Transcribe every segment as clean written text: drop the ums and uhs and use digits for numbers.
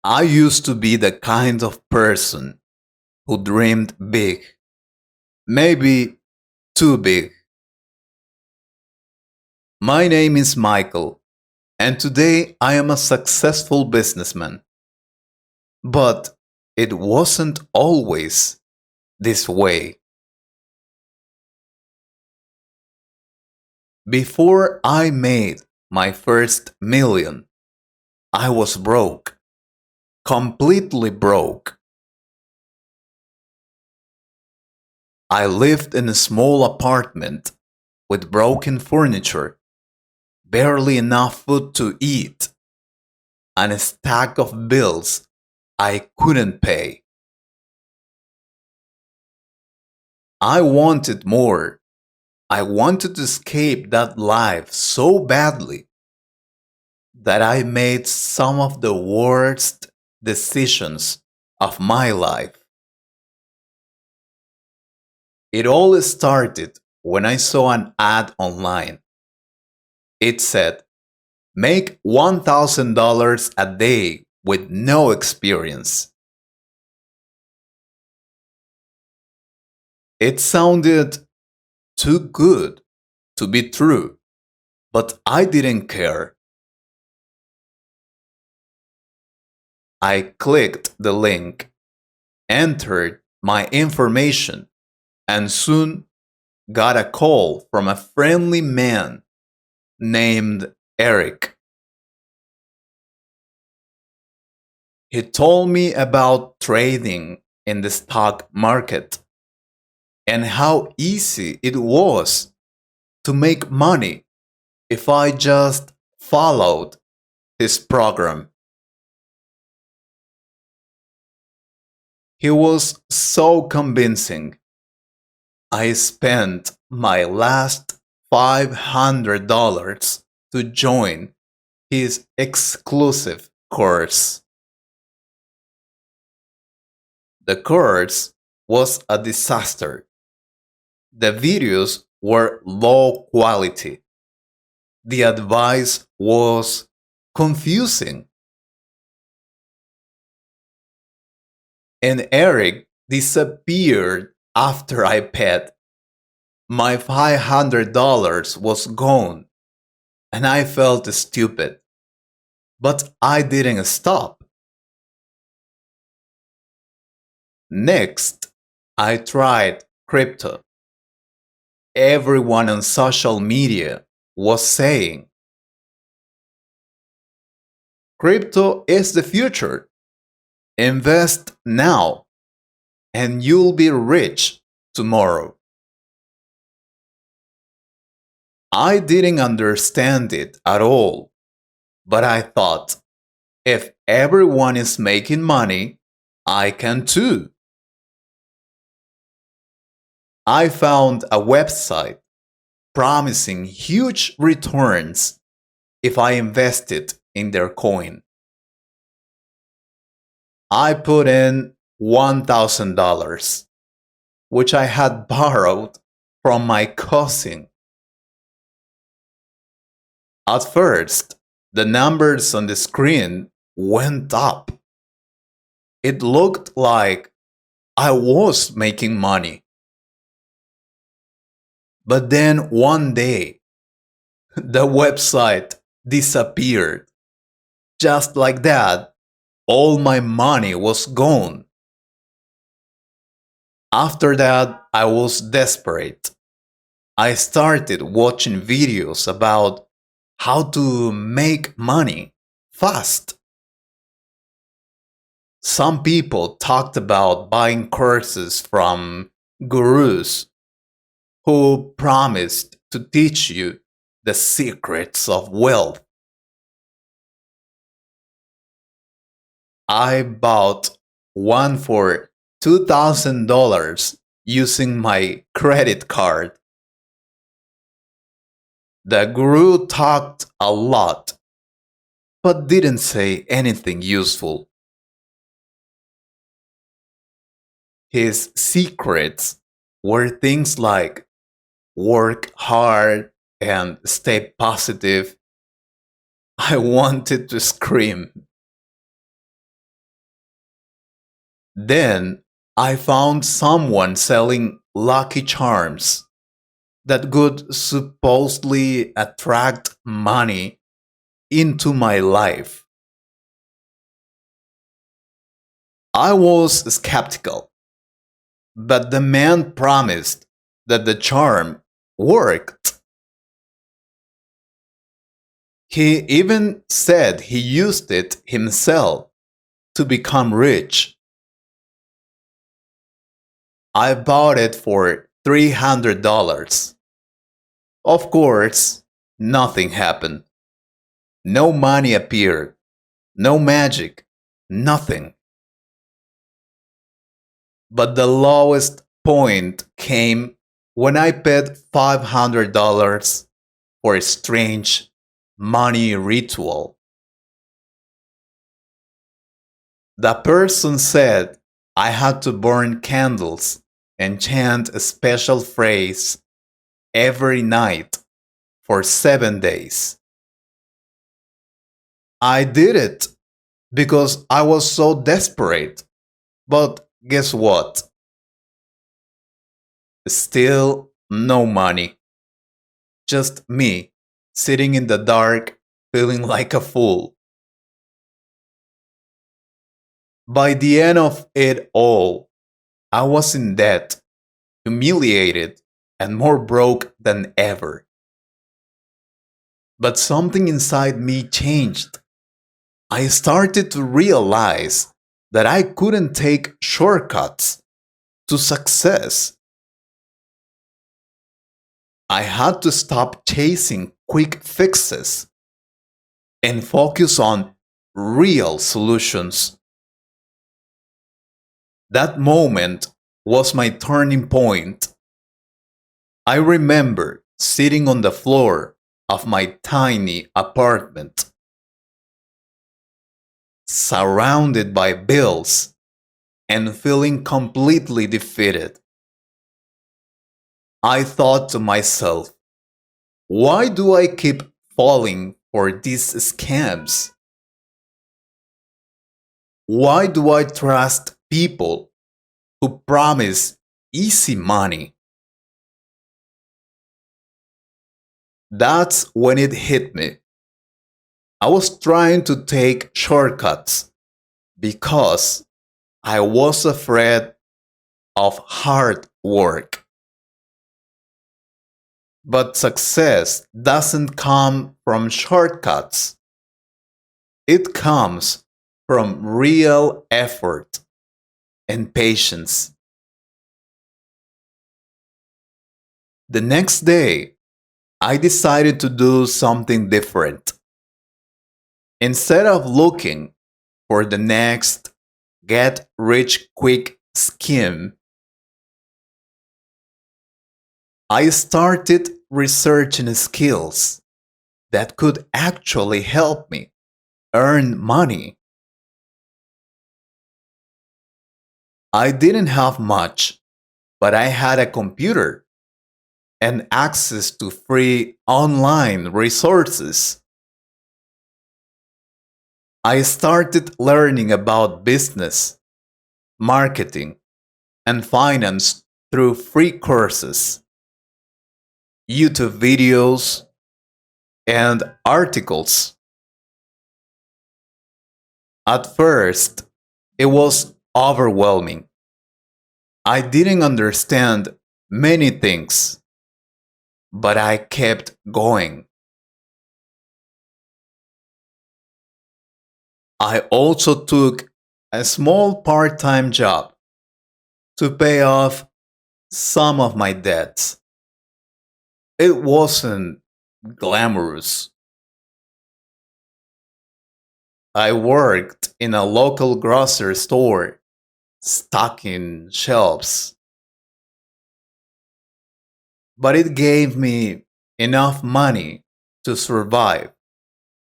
I used to be the kind of person who dreamed big, maybe too big. My name is Michael, and today I am a successful businessman. But it wasn't always this way. Before I made my first million, I was broke, completely broke. I lived in a small apartment with broken furniture, barely enough food to eat, and a stack of bills I couldn't pay. I wanted more. I wanted to escape that life so badly that I made some of the worst decisions of my life. It all started when I saw an ad online. It said, make $1,000 a day with no experience. It sounded too good to be true, but I didn't care. I clicked the link, entered my information, and soon got a call from a friendly man named Eric. He told me about trading in the stock market and how easy it was to make money if I just followed his program. He was so convincing. I spent my last $500 to join his exclusive course. The course was a disaster. The videos were low quality. The advice was confusing. And Eric disappeared after I paid. My $500 was gone, and I felt stupid. But I didn't stop. Next, I tried crypto. Everyone on social media was saying, crypto is the future. Invest now, and you'll be rich tomorrow. I didn't understand it at all, but I thought, if everyone is making money, I can too. I found a website promising huge returns if I invested in their coin. I put in $1,000, which I had borrowed from my cousin. At first, the numbers on the screen went up. It looked like I was making money. But then one day, the website disappeared. Just like that, all my money was gone. After that, I was desperate. I started watching videos about how to make money fast. Some people talked about buying courses from gurus who promised to teach you the secrets of wealth. I bought one for $2,000 using my credit card. The guru talked a lot, but didn't say anything useful. His secrets were things like work hard and stay positive. I wanted to scream. Then I found someone selling lucky charms that could supposedly attract money into my life. I was skeptical, but the man promised that the charm worked. He even said he used it himself to become rich. I bought it for $300. Of course, nothing happened. No money appeared. No magic. Nothing. But the lowest point came when I paid $500 for a strange money ritual. The person said I had to burn candles and chant a special phrase every night for 7 days. I did it because I was so desperate. But guess what? Still no money. Just me sitting in the dark, feeling like a fool. By the end of it all, I was in debt, humiliated, and more broke than ever. But something inside me changed. I started to realize that I couldn't take shortcuts to success. I had to stop chasing quick fixes and focus on real solutions. That moment was my turning point. I remember sitting on the floor of my tiny apartment, surrounded by bills and feeling completely defeated. I thought to myself, why do I keep falling for these scams? Why do I trust people who promise easy money? That's when it hit me. I was trying to take shortcuts because I was afraid of hard work. But success doesn't come from shortcuts, it comes from real effort and patience. The next day, I decided to do something different. Instead of looking for the next get rich quick scheme, I started researching skills that could actually help me earn money. I didn't have much, but I had a computer and access to free online resources. I started learning about business, marketing, and finance through free courses, YouTube videos, and articles. At first, it was overwhelming. I didn't understand many things, but I kept going. I also took a small part time job to pay off some of my debts. It wasn't glamorous. I worked in a local grocery store, stocking shelves, but it gave me enough money to survive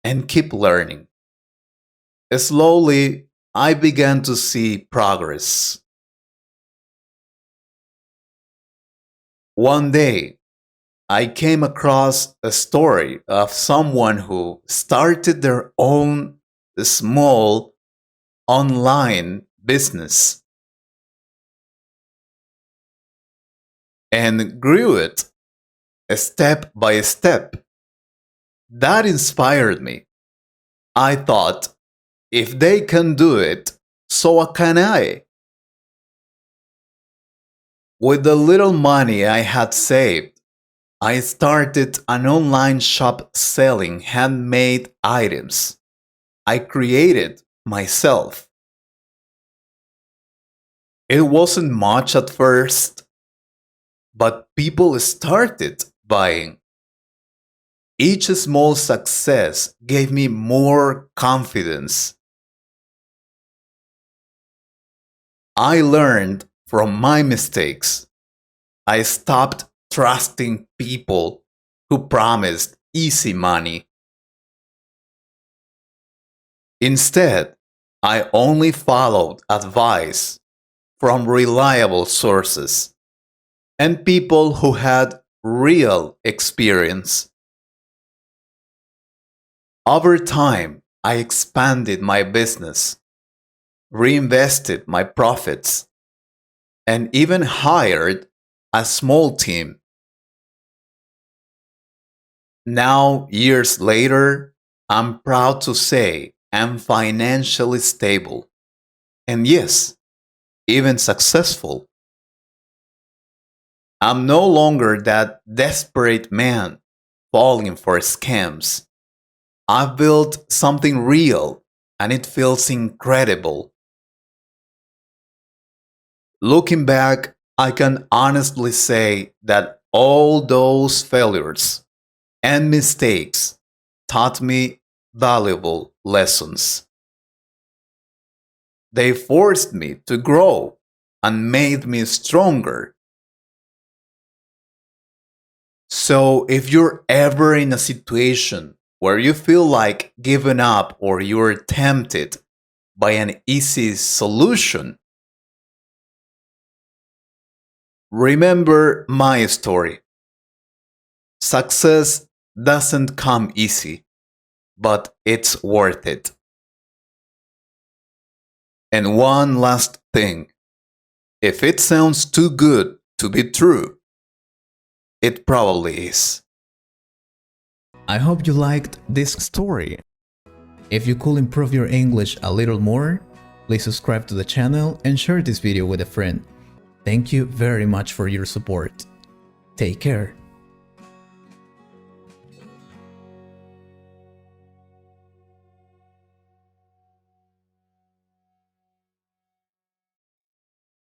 and keep learning. Slowly, I began to see progress. One day, I came across a story of someone who started their own small online business. and grew it step by step. That inspired me. I thought, if they can do it, so can I. With the little money I had saved, I started an online shop selling handmade items I created myself. It wasn't much at first, but people started buying. Each small success gave me more confidence. I learned from my mistakes. I stopped trusting people who promised easy money. Instead, I only followed advice from reliable sources and people who had real experience. Over time, I expanded my business, reinvested my profits, and even hired a small team. Now, years later, I'm proud to say I'm financially stable. And yes, even successful. I'm no longer that desperate man falling for scams. I've built something real and it feels incredible. Looking back, I can honestly say that all those failures and mistakes taught me valuable lessons. They forced me to grow and made me stronger. So, if you're ever in a situation where you feel like giving up or you're tempted by an easy solution, remember my story. Success doesn't come easy, but it's worth it. And one last thing, if it sounds too good to be true, it probably is. I hope you liked this story. If you could improve your English a little more, please subscribe to the channel and share this video with a friend. Thank you very much for your support. Take care.